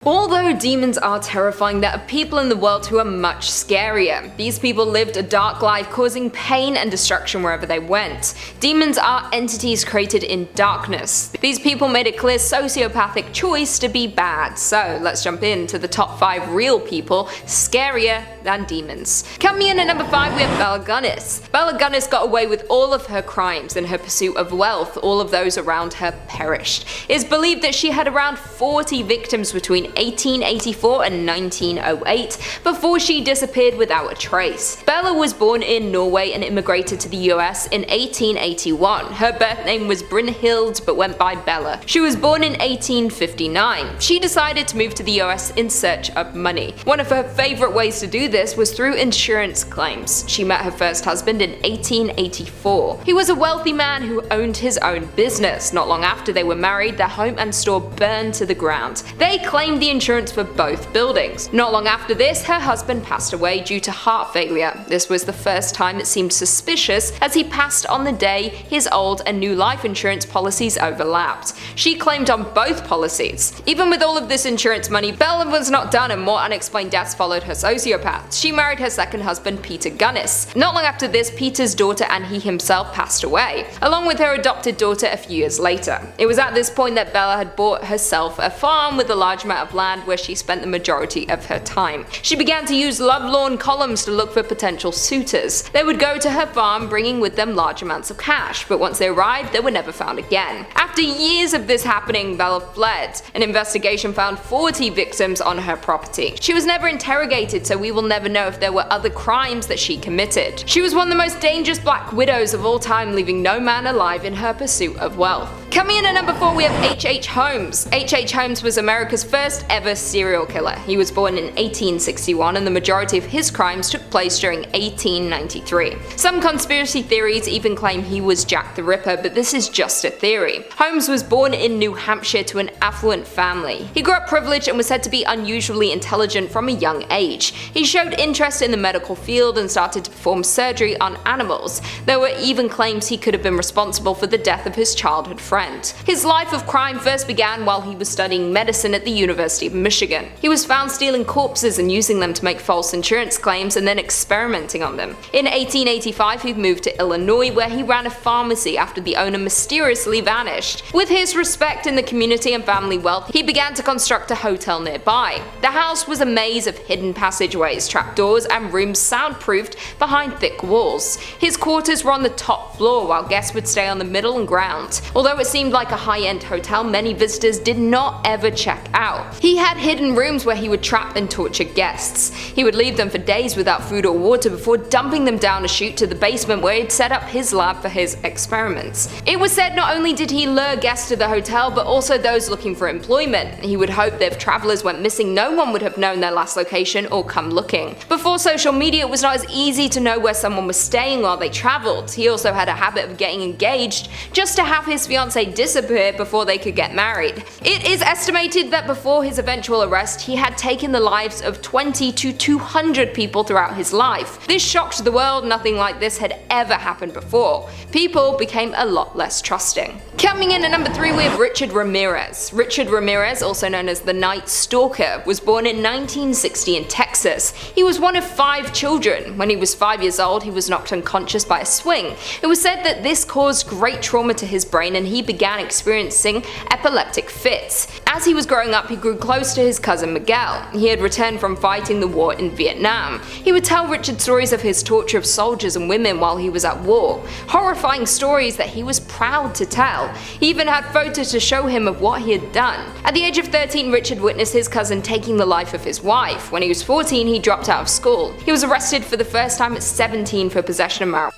Although demons are terrifying, there are people in the world who are much scarier. These people lived a dark life, causing pain and destruction wherever they went. Demons are entities created in darkness. These people made a clear sociopathic choice to be bad. So let's jump into the top 5 real people scarier than demons. Coming in at number 5, we have Belle Gunness. Belle Gunness got away with all of her crimes in her pursuit of wealth. All of those around her perished. It is believed that she had around 40 victims between 1884 and 1908 before she disappeared without a trace. Bella was born in Norway and immigrated to the US in 1881. Her birth name was Brynhild but went by Bella. She was born in 1859. She decided to move to the US in search of money. One of her favorite ways to do this was through insurance claims. She met her first husband in 1884. He was a wealthy man who owned his own business. Not long after they were married, their home and store burned to the ground. They claimed the insurance for both buildings. Not long after this, her husband passed away due to heart failure. This was the first time it seemed suspicious, as he passed on the day his old and new life insurance policies overlapped. She claimed on both policies. Even with all of this insurance money, Bella was not done and more unexplained deaths followed her sociopaths. She married her second husband, Peter Gunness. Not long after this, Peter's daughter and he himself passed away, along with her adopted daughter a few years later. It was at this point that Bella had bought herself a farm with a large amount of land where she spent the majority of her time. She began to use lovelorn columns to look for potential suitors. They would go to her farm, bringing with them large amounts of cash, but once they arrived, they were never found again. After years of this happening, Bella fled. An investigation found 40 victims on her property. She was never interrogated, so we will never know if there were other crimes that she committed. She was one of the most dangerous black widows of all time, leaving no man alive in her pursuit of wealth. Coming in at number 4, we have H.H. Holmes. H.H. Holmes was America's first ever serial killer. He was born in 1861 and the majority of his crimes took place during 1893. Some conspiracy theories even claim he was Jack the Ripper, but this is just a theory. Holmes was born in New Hampshire to an affluent family. He grew up privileged and was said to be unusually intelligent from a young age. He showed interest in the medical field and started to perform surgery on animals. There were even claims he could have been responsible for the death of his childhood friend. His life of crime first began while he was studying medicine at the University of Michigan. He was found stealing corpses and using them to make false insurance claims and then experimenting on them. In 1885, he moved to Illinois, where he ran a pharmacy after the owner mysteriously vanished. With his respect in the community and family wealth, he began to construct a hotel nearby. The house was a maze of hidden passageways, trapdoors, and rooms soundproofed behind thick walls. His quarters were on the top floor, while guests would stay on the middle and ground. Although it seemed like a high-end hotel, many visitors did not ever check out. He had hidden rooms where he would trap and torture guests. He would leave them for days without food or water before dumping them down a chute to the basement where he'd set up his lab for his experiments. It was said not only did he lure guests to the hotel, but also those looking for employment. He would hope that if travelers went missing, no one would have known their last location or come looking. Before social media, it was not as easy to know where someone was staying while they traveled. He also had a habit of getting engaged just to have his fiancée disappear before they could get married. It is estimated that before his eventual arrest, he had taken the lives of 20 to 200 people throughout his life. This shocked the world. Nothing like this had ever happened before. People became a lot less trusting. Coming in at number 3, we have Richard Ramirez. Richard Ramirez, also known as the Night Stalker, was born in 1960 in Texas. He was one of 5 children. When he was 5 years old, he was knocked unconscious by a swing. It was said that this caused great trauma to his brain and he began experiencing epileptic fits. As he was growing up, he grew close to his cousin Miguel. He had returned from fighting the war in Vietnam. He would tell Richard stories of his torture of soldiers and women while he was at war. Horrifying stories that he was proud to tell. He even had photos to show him of what he had done. At the age of 13, Richard witnessed his cousin taking the life of his wife. When he was 14, he dropped out of school. He was arrested for the first time at 17 for possession of marijuana.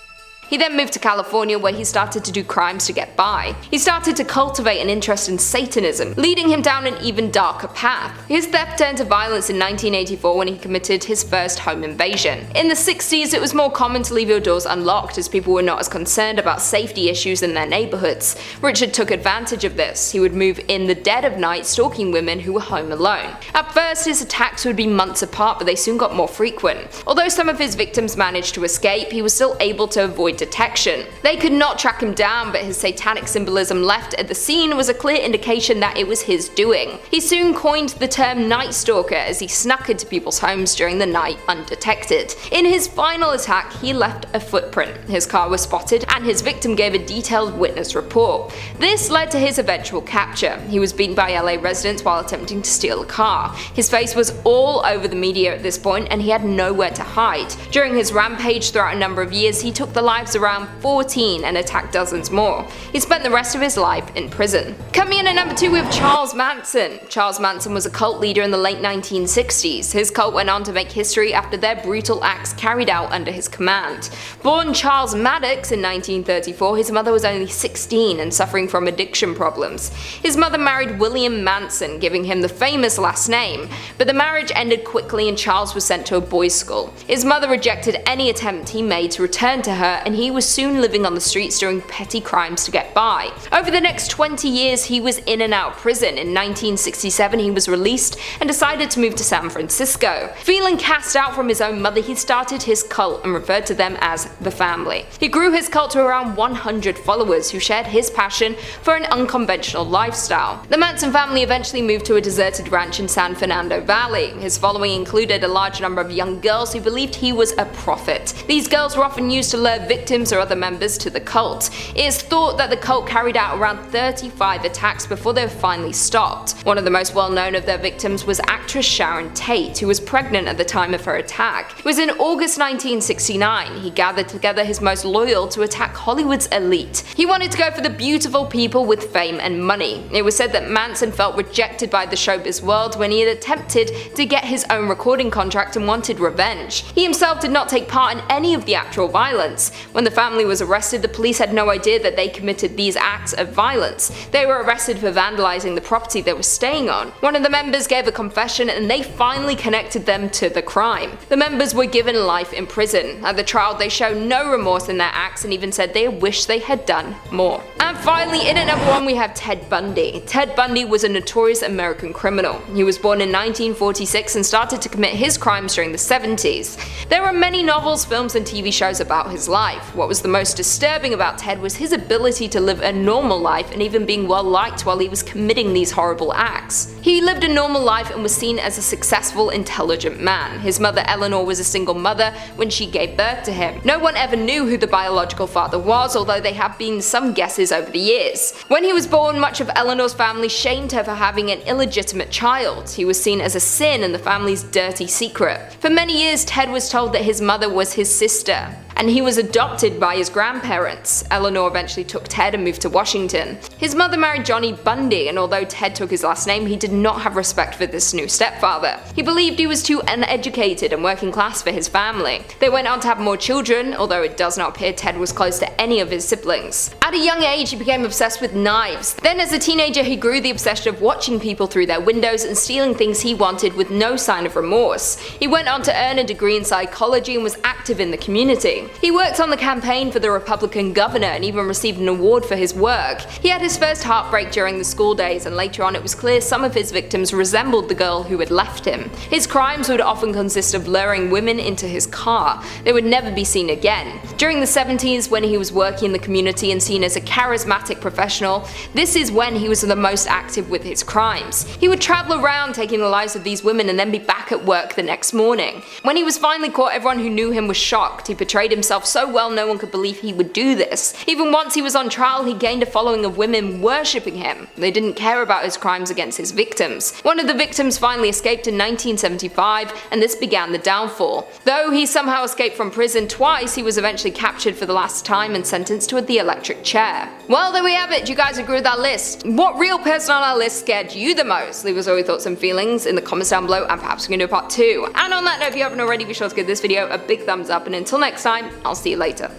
He then moved to California, where he started to do crimes to get by. He started to cultivate an interest in Satanism, leading him down an even darker path. His theft turned to violence in 1984 when he committed his first home invasion. In the 60s, it was more common to leave your doors unlocked as people were not as concerned about safety issues in their neighborhoods. Richard took advantage of this. He would move in the dead of night, stalking women who were home alone. At first, his attacks would be months apart, but they soon got more frequent. Although some of his victims managed to escape, he was still able to avoid detection. They could not track him down, but his satanic symbolism left at the scene was a clear indication that it was his doing. He soon coined the term Night Stalker as he snuck into people's homes during the night undetected. In his final attack, he left a footprint. His car was spotted, and his victim gave a detailed witness report. This led to his eventual capture. He was beaten by LA residents while attempting to steal a car. His face was all over the media at this point, and he had nowhere to hide. During his rampage throughout a number of years, he took the lives of around 14 and attacked dozens more. He spent the rest of his life in prison. Coming in at number 2, we have Charles Manson. Charles Manson was a cult leader in the late 1960s. His cult went on to make history after their brutal acts carried out under his command. Born Charles Maddox in 1934, his mother was only 16 and suffering from addiction problems. His mother married William Manson, giving him the famous last name, but the marriage ended quickly and Charles was sent to a boys' school. His mother rejected any attempt he made to return to her, and he was soon living on the streets doing petty crimes to get by. Over the next 20 years, he was in and out of prison. In 1967, he was released and decided to move to San Francisco. Feeling cast out from his own mother, he started his cult and referred to them as the family. He grew his cult to around 100 followers who shared his passion for an unconventional lifestyle. The Manson family eventually moved to a deserted ranch in San Fernando Valley. His following included a large number of young girls who believed he was a prophet. These girls were often used to lure victims or other members to the cult. It is thought that the cult carried out around 35 attacks before they were finally stopped. One of the most well-known of their victims was actress Sharon Tate, who was pregnant at the time of her attack. It was in August 1969. He gathered together his most loyal to attack Hollywood's elite. He wanted to go for the beautiful people with fame and money. It was said that Manson felt rejected by the showbiz world when he had attempted to get his own recording contract and wanted revenge. He himself did not take part in any of the actual violence. When the family was arrested, the police had no idea that they committed these acts of violence. They were arrested for vandalizing the property they were staying on. One of the members gave a confession and they finally connected them to the crime. The members were given life in prison. At the trial, they showed no remorse in their acts and even said they wished they had done more. And finally, in at number 1, we have Ted Bundy. Ted Bundy was a notorious American criminal. He was born in 1946 and started to commit his crimes during the 70s. There are many novels, films, and TV shows about his life. What was the most disturbing about Ted was his ability to live a normal life and even being well liked while he was committing these horrible acts. He lived a normal life and was seen as a successful, intelligent man. His mother Eleanor was a single mother when she gave birth to him. No one ever knew who the biological father was, although there have been some guesses over the years. When he was born, much of Eleanor's family shamed her for having an illegitimate child. He was seen as a sin and the family's dirty secret. For many years, Ted was told that his mother was his sister, and he was adopted by his grandparents. Eleanor eventually took Ted and moved to Washington. His mother married Johnny Bundy, and although Ted took his last name, he did not have respect for this new stepfather. He believed he was too uneducated and working class for his family. They went on to have more children, although it does not appear Ted was close to any of his siblings. At a young age, he became obsessed with knives. Then as a teenager, he grew the obsession of watching people through their windows and stealing things he wanted with no sign of remorse. He went on to earn a degree in psychology and was active in the community. He worked on the campaign for the Republican governor and even received an award for his work. He had his first heartbreak during the school days, and later on it was clear some of his victims resembled the girl who had left him. His crimes would often consist of luring women into his car. They would never be seen again. During the 70s, when he was working in the community and seen as a charismatic professional, this is when he was the most active with his crimes. He would travel around taking the lives of these women and then be back at work the next morning. When he was finally caught, everyone who knew him was shocked. He portrayed himself so well no one could believe he would do this. Even once he was on trial, he gained a following of women worshipping him. They didn't care about his crimes against his victims. One of the victims finally escaped in 1975, and this began the downfall. Though he somehow escaped from prison twice, he was eventually captured for the last time and sentenced to the electric chair. Well, there we have it. Do you guys agree with that list? What real person on our list scared you the most? Leave us all your thoughts and feelings in the comments down below, and perhaps we can do a part 2. And on that note, if you haven't already, be sure to give this video a big thumbs up, and until next time, I'll see you later.